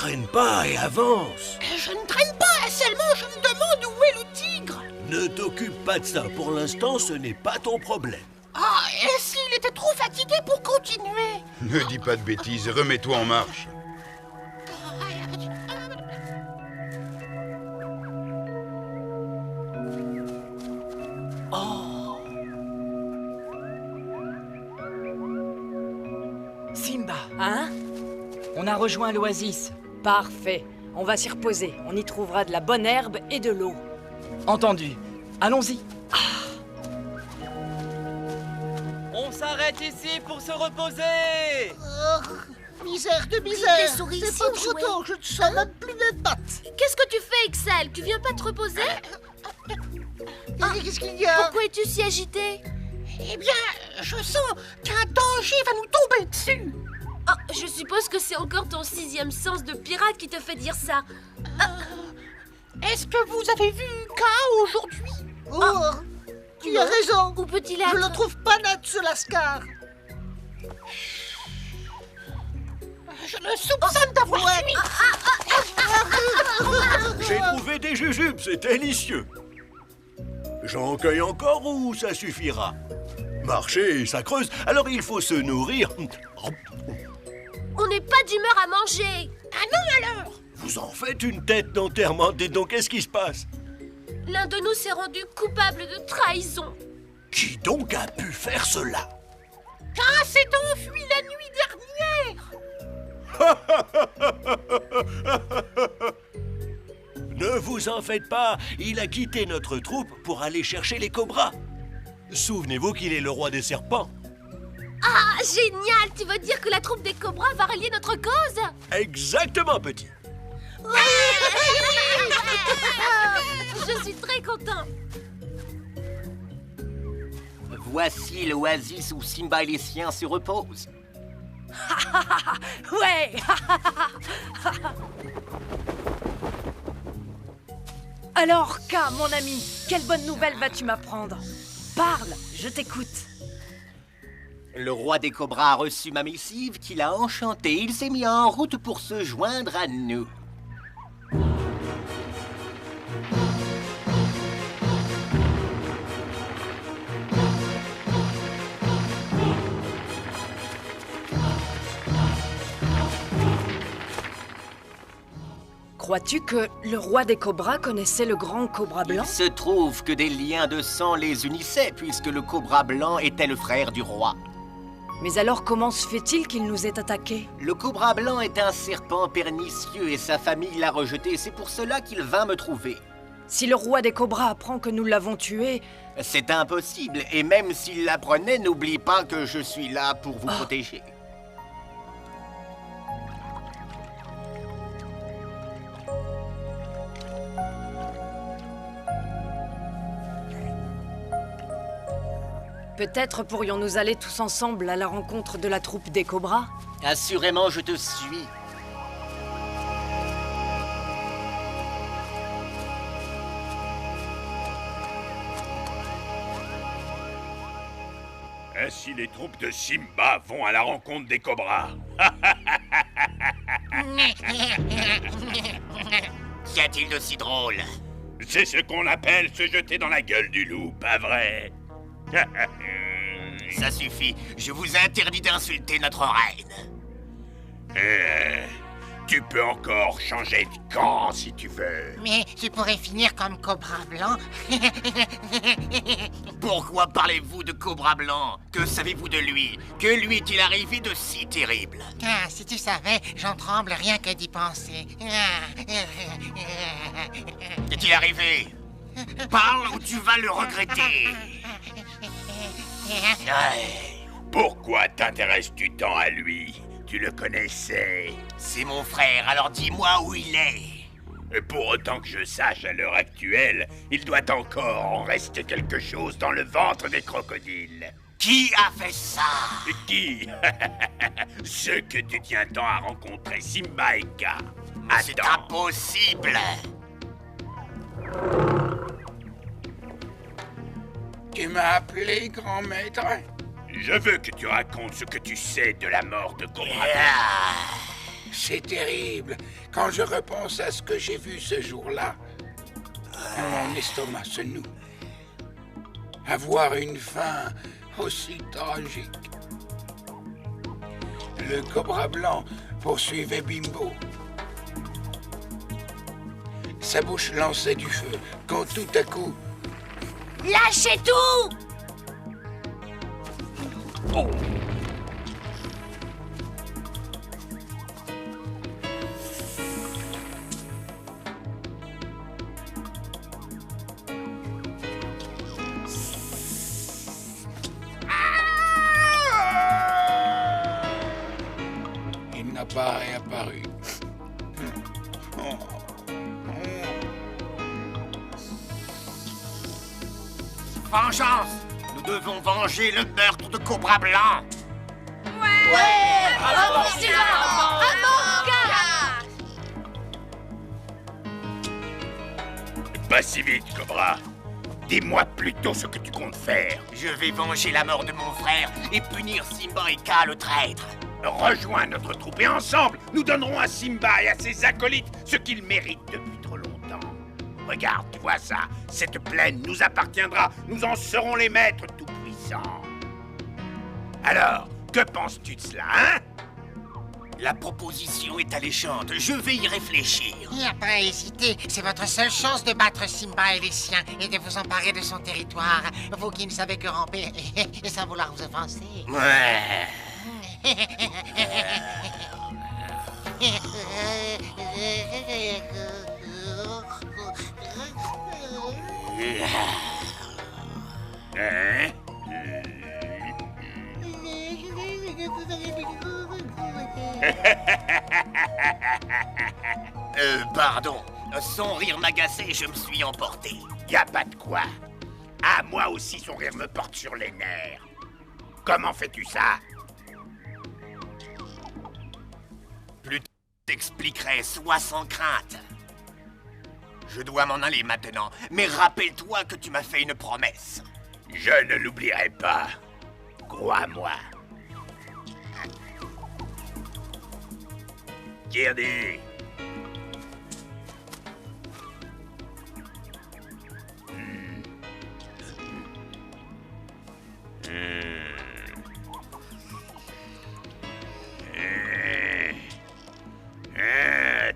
traîne pas et avance. Je ne traîne pas, seulement je me demande où est le tigre. Ne t'occupe pas de ça, pour l'instant ce n'est pas ton problème. Ah, et s'il était trop fatigué pour continuer? Ne dis pas de bêtises, remets-toi en marche. Simba, Hein? on a rejoint l'oasis. Parfait. On va s'y reposer. On y trouvera de la bonne herbe et de l'eau. Entendu. Allons-y. On s'arrête ici pour se reposer. Misère de misère. Les souris C'est ici pas ont de joué. retour, je ne sens même plus mes pattes. Qu'est-ce que tu fais, Excel? Tu viens pas te reposer? Et qu'est-ce qu'il y a? Pourquoi es-tu si agité? Eh bien, je sens qu'un danger va nous tomber dessus. Oh, je suppose que c'est encore ton 6e sens de pirate qui te fait dire ça. Est-ce que vous avez vu K aujourd'hui? Oh, tu as Non. raison. Où peut-il Je être? le trouve pas net, ce lascar. Je le soupçonne d'avoir fui. J'ai trouvé des jujubes, c'est délicieux. J'en cueille encore ou ça suffira? Marcher, ça creuse, alors il faut se nourrir. On n'est pas d'humeur à manger. Ah non alors? Vous en faites une tête d'enterrement, dites donc, qu'est-ce qui se passe? L'un de nous s'est rendu coupable de trahison. Qui donc a pu faire cela? K s'est enfui la nuit dernière. Ne vous en faites pas, il a quitté notre troupe pour aller chercher les cobras. Souvenez-vous qu'il est le roi des serpents. Ah, génial! Tu veux dire que la troupe des cobras va rallier notre cause? Exactement, petit. Je suis très content. Voici l'oasis où Simba et les siens se reposent. Ouais. Alors, K, mon ami, quelle bonne nouvelle vas-tu m'apprendre? Parle, je t'écoute. Le roi des cobras a reçu ma missive qui l'a enchanté. Il s'est mis en route pour se joindre à nous. Crois-tu que le roi des cobras connaissait le grand cobra blanc? Il se trouve que des liens de sang les unissaient puisque le cobra blanc était le frère du roi. Mais alors comment se fait-il qu'il nous ait attaqués? Le cobra blanc est un serpent pernicieux et sa famille l'a rejeté. C'est pour cela qu'il vint me trouver. Si le roi des cobras apprend que nous l'avons tué... C'est impossible, et même s'il l'apprenait, n'oublie pas que je suis là pour vous protéger. Peut-être pourrions-nous aller tous ensemble à la rencontre de la troupe des cobras? Assurément, je te suis. Ainsi, les troupes de Simba vont à la rencontre des cobras. Qu'y a-t-il de si drôle? C'est ce qu'on appelle se jeter dans la gueule du loup, pas vrai? Ça suffit, je vous interdis d'insulter notre reine. Tu peux encore changer de camp si tu veux. Mais tu pourrais finir comme Cobra Blanc. Pourquoi parlez-vous de Cobra Blanc? Que savez-vous de lui? Que lui est-il arrivé de si terrible? Ah, si tu savais, j'en tremble rien que d'y penser. Qu'est-il arrivé? Parle ou tu vas le regretter. Pourquoi t'intéresses-tu tant à lui? Tu le connaissais? C'est mon frère, alors dis-moi où il est. Et pour autant que je sache, à l'heure actuelle, il doit encore en rester quelque chose dans le ventre des crocodiles. Qui a fait ça? Qui? Ceux que tu tiens tant à rencontrer, Simba et Ka. C'est impossible. Tu m'as appelé, grand maître? Je veux que tu racontes ce que tu sais de la mort de Cobra. C'est terrible. Quand je repense à ce que j'ai vu ce jour-là, mon estomac se noue. Avoir une fin aussi tragique. Le cobra blanc poursuivait Bimbo. Sa bouche lançait du feu, quand tout à coup... Lâchez tout! Oh. Il n'a pas réapparu. Vengeance! Nous devons venger le meurtre de Cobra Blanc! Pas si vite, Cobra. Dis-moi plutôt ce que tu comptes faire. Je vais venger la mort de mon frère et punir Simba et Kaa le traître. Rejoins notre troupe et ensemble, nous donnerons à Simba et à ses acolytes ce qu'ils méritent depuis trop longtemps. Regarde, tu vois ça? Cette plaine nous appartiendra. Nous en serons les maîtres tout-puissants. Alors, que penses-tu de cela, hein? La proposition est alléchante. Je vais y réfléchir. Il n'y a pas à hésiter. C'est votre seule chance de battre Simba et les siens et de vous emparer de son territoire. Vous qui ne savez que ramper et sans vouloir vous offenser. Ouais. Hein? Pardon. Son rire m'agaçait, je me suis emporté. Y a pas de quoi. Ah, moi aussi, son rire me porte sur les nerfs. Comment fais-tu ça? Plus t'expliquerai, sois sans crainte. Je dois m'en aller maintenant, mais rappelle-toi que tu m'as fait une promesse. Je ne l'oublierai pas. Crois-moi. Kirdy.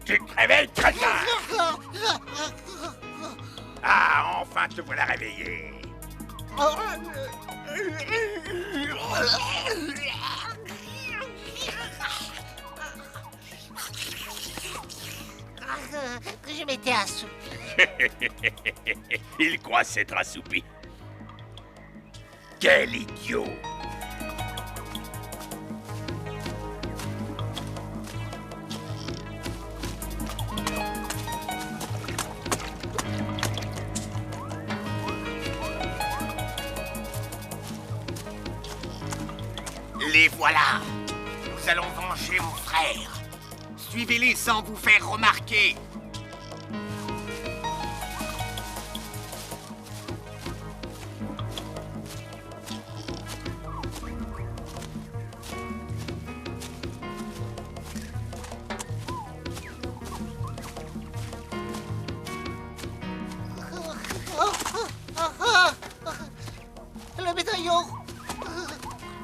Tu te réveilles très tard. Ah, enfin te voilà réveillé. Que je m'étais assoupi. Il croit s'être assoupi. Quel idiot! Les voilà. Nous allons venger mon frère. Suivez-les sans vous faire remarquer. Le médaillon.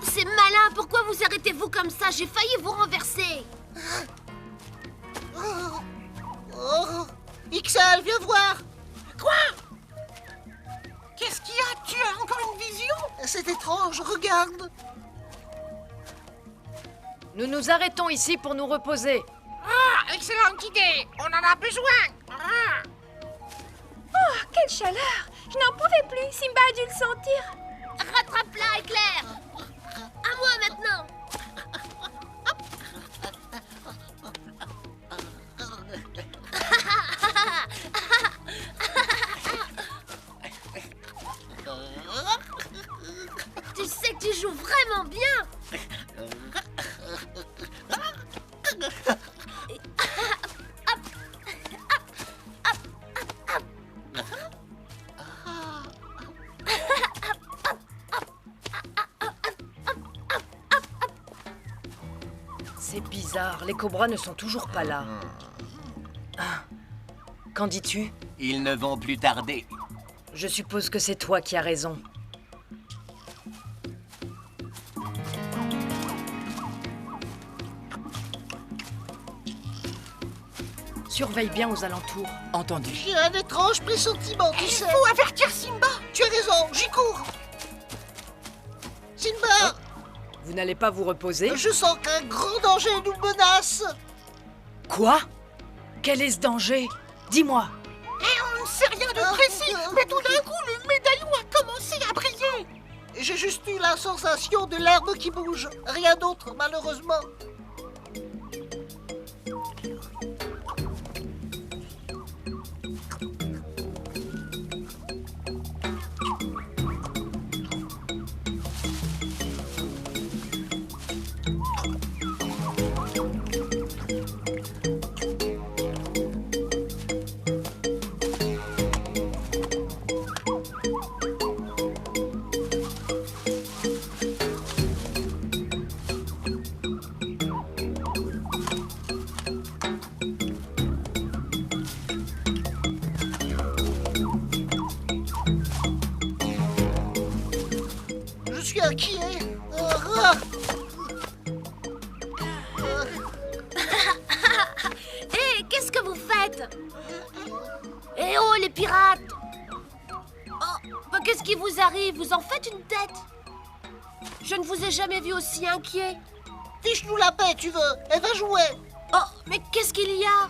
C'est malin, pourquoi vous arrêtez-vous comme ça? J'ai failli vous renverser. Oh, Ixal, viens voir. Quoi? Qu'est-ce qu'il y a? Tu as encore une vision? C'est étrange, regarde. Nous nous arrêtons ici pour nous reposer. Ah, excellente idée. On en a besoin. Oh, quelle chaleur! Je n'en pouvais plus, Simba a dû le sentir. Rattrape-la, Éclair. À moi maintenant. Tu sais que tu joues vraiment bien. bizarre, les cobras ne sont toujours pas là. Ah. Qu'en dis-tu? Ils ne vont plus tarder. Je suppose que c'est toi qui as raison. Surveille bien aux alentours. Entendu. J'ai un étrange pressentiment, tu sais. Il faut avertir Simba. Tu as raison, j'y cours. Simba, Vous n'allez pas vous reposer? je sens qu'un grand danger nous menace. Quoi? Quel est ce danger? Dis-moi. Et on ne sait rien de précis, mais tout d'un coup, le médaillon a commencé à briller. J'ai juste eu la sensation de l'herbe qui bouge. Rien d'autre, malheureusement. Je suis inquiet. Hé, qu'est-ce que vous faites? Eh oh, les pirates! Oh, qu'est-ce qui vous arrive? Vous en faites une tête? Je ne vous ai jamais vu aussi inquiet. Fiche-nous la paix, tu veux. Elle va jouer. Oh, mais qu'est-ce qu'il y a?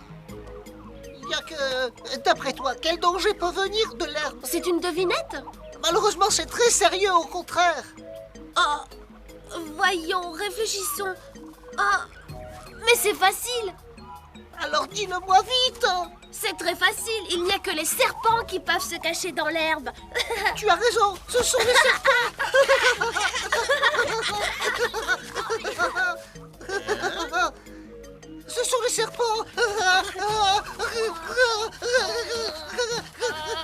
Il y a que... D'après toi, quel danger peut venir de l'herbe? C'est une devinette? Malheureusement, c'est très sérieux, au contraire. Oh, voyons, réfléchissons. Oh, mais c'est facile. Alors dis-le-moi vite. C'est très facile. Il n'y a que les serpents qui peuvent se cacher dans l'herbe. Tu as raison, ce sont les serpents. Ce sont les serpents.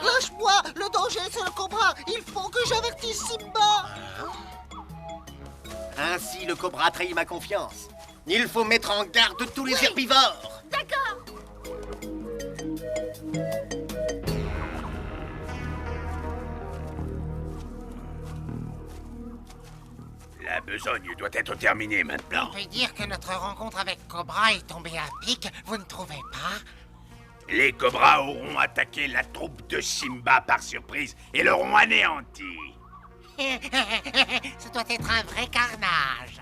Lâche-moi, le danger c'est le cobra. Il faut que j'avertisse Simba. Ainsi, le cobra trahit ma confiance. Il faut mettre en garde tous les herbivores. D'accord. La besogne doit être terminée maintenant. On peut dire que notre rencontre avec Cobra est tombée à pic, vous ne trouvez pas? Les cobras auront attaqué la troupe de Simba par surprise et l'auront anéanti. Ça doit être un vrai carnage.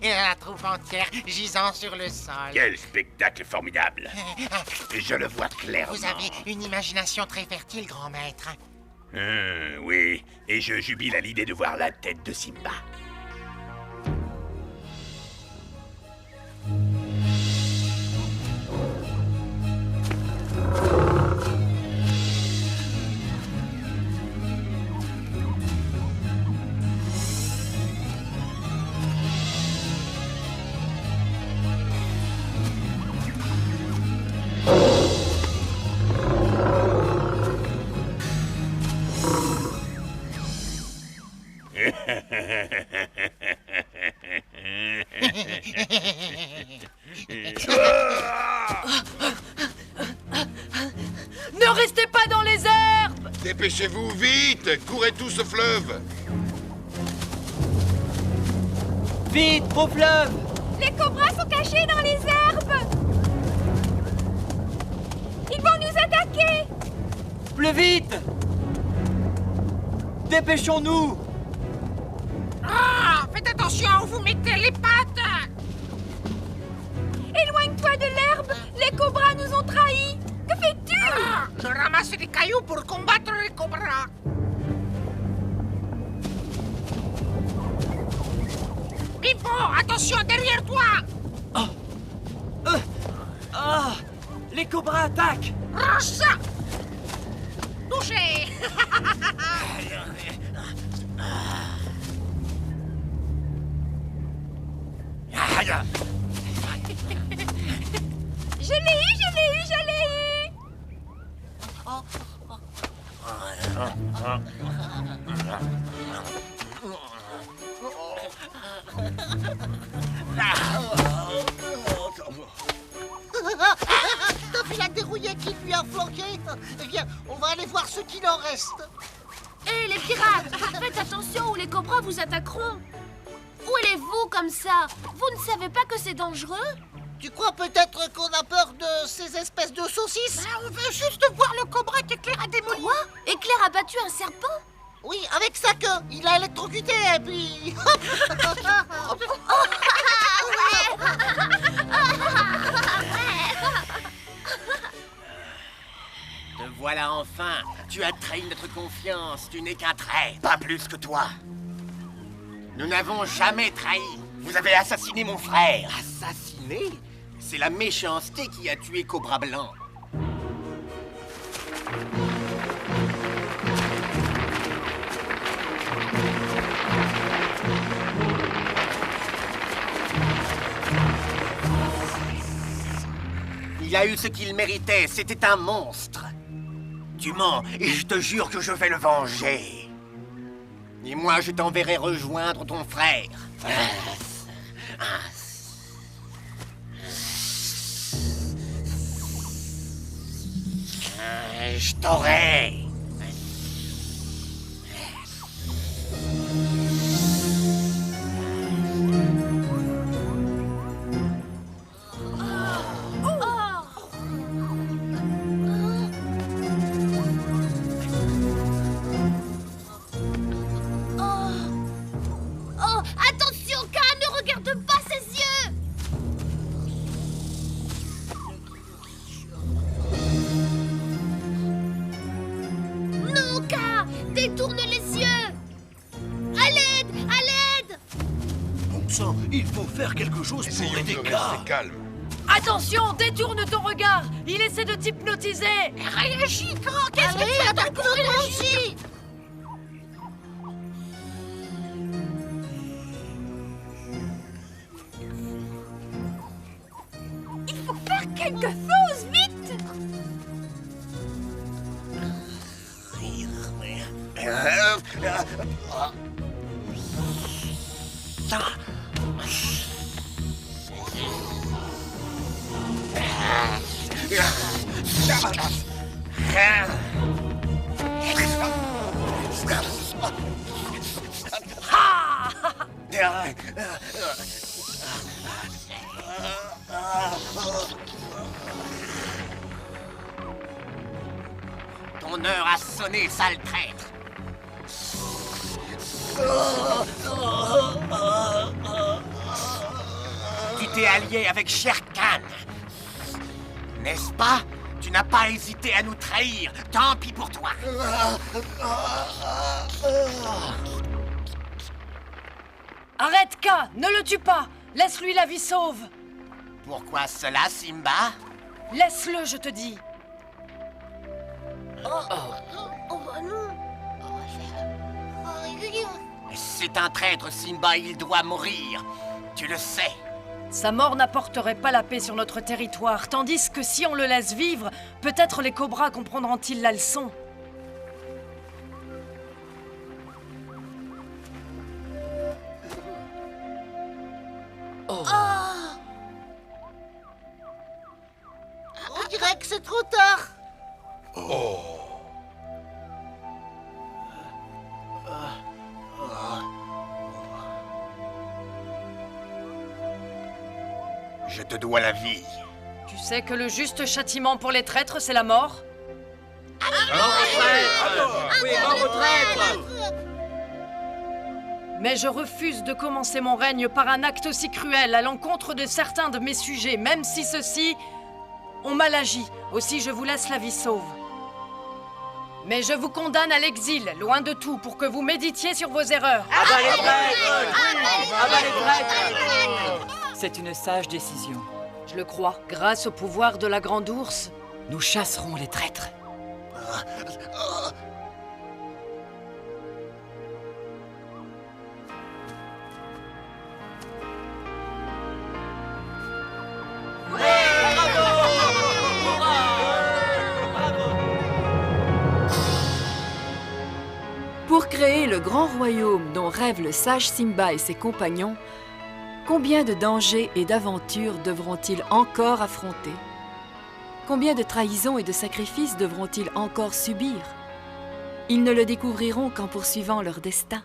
Et la troupe entière gisant sur le sol. Quel spectacle formidable. Je le vois clairement. Vous avez une imagination très fertile, grand maître. Oui, et je jubile à l'idée de voir la tête de Simba. Ne restez pas dans les herbes! Dépêchez-vous vite! Courez tous au fleuve! Vite, au fleuve! Les cobras sont cachés dans les herbes. Ils vont nous attaquer. Plus vite! Dépêchons-nous! Ah, faites attention où vous mettez les pattes. Éloigne-toi de l'herbe. Les cobras nous ont trahis. Que fais-tu? Je ramasse des cailloux pour combattre les cobras. Pipo, attention derrière toi. Les cobras attaquent! Rocha. Touché. Je l'ai eu, je l'ai eu, je l'ai eu. T'as vu la dérouillée qui lui a flanqué? Viens, on va aller voir ce qu'il en reste. Hé, les pirates, faites attention ou les cobras vous attaqueront. Où allez-vous comme ça? Vous ne savez pas que c'est dangereux? Tu crois peut-être qu'on a peur de ces espèces de saucisses? On veut juste voir le cobra qu'Éclair a démoli. Quoi? Éclair a battu un serpent? Oui, avec sa queue. Il a électrocuté et puis... Te voilà enfin. Tu as trahi notre confiance. Tu n'es qu'un traître. Pas plus que toi. Nous n'avons jamais trahi. Vous avez assassiné mon frère. Assassiné? C'est la méchanceté qui a tué Cobra Blanc. Il a eu ce qu'il méritait. C'était un monstre. Tu mens et je te jure que je vais le venger. Et moi, je t'enverrai rejoindre ton frère. Je t'aurai. Oh, attention, K, ne regarde pas ses yeux. Non, K, détourne les yeux. À l'aide, à l'aide. Bon sang, il faut faire quelque chose pour Essayons aider de K. rester calme. Attention, détourne ton regard. Il essaie de t'hypnotiser. Réagis, Grand. Qu'est-ce que tu as d'un coup réagi? Il faut faire quelque chose, vite! Ton heure a sonné, sale traître. Tu t'es allié avec Shere Khan. N'est-ce pas? Tu n'as pas hésité à nous trahir. Tant pis pour toi. Arrête, K, ne le tue pas. Laisse-lui la vie sauve. Pourquoi cela, Simba? Laisse-le, je te dis. Oh bah non. C'est un traître, Simba. Il doit mourir. Tu le sais. Sa mort n'apporterait pas la paix sur notre territoire, tandis que si on le laisse vivre, peut-être les cobras comprendront-ils la leçon. On dirait que c'est trop tard. Je te dois la vie. Tu sais que le juste châtiment pour les traîtres, c'est la mort? Mais je refuse de commencer mon règne par un acte aussi cruel à l'encontre de certains de mes sujets, même si ceux-ci ont mal agi. Aussi, je vous laisse la vie sauve. Mais je vous condamne à l'exil, loin de tout, pour que vous méditiez sur vos erreurs. Ah bah les traîtres! Ah bah les traîtres! C'est une sage décision. Je le crois. Grâce au pouvoir de la Grande Ourse, Nous chasserons les traîtres. grand royaume dont rêve le sage Simba et ses compagnons, combien de dangers et d'aventures devront-ils encore affronter? Combien de trahisons et de sacrifices devront-ils encore subir? Ils ne le découvriront qu'en poursuivant leur destin.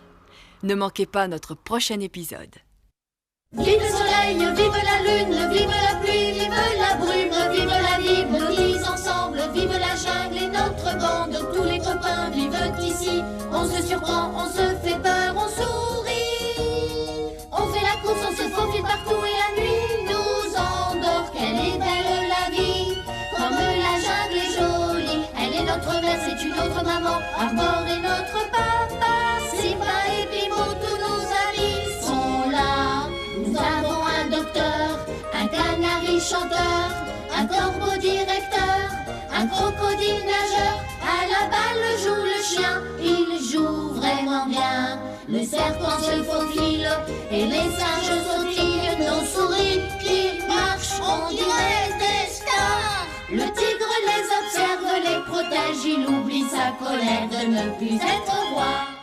Ne manquez pas notre prochain épisode. Vive le soleil, vive la lune, vive la pluie, vive la brume, vive la vie, nous tous ensemble, vive la jungle et notre bande, tous les copains vivent ici, on se surprend, on se fait peur, on sourit, on fait la course, on se faufile partout et la nuit nous endort, quelle est belle la vie, comme la jungle est jolie, elle est notre mère, c'est une autre maman, Arbor est notre papa, Simba et Bimbo, tous nos amis sont là. Nous avons un docteur, un canari chanteur, un corbeau directeur, un crocodile nageur. À la balle joue le chien, il joue vraiment bien. Le serpent se faufile et les singes sautillent. Nos souris qui marchent, on dirait des stars. Le tigre les observe, les protège, il oublie sa colère de ne plus être roi.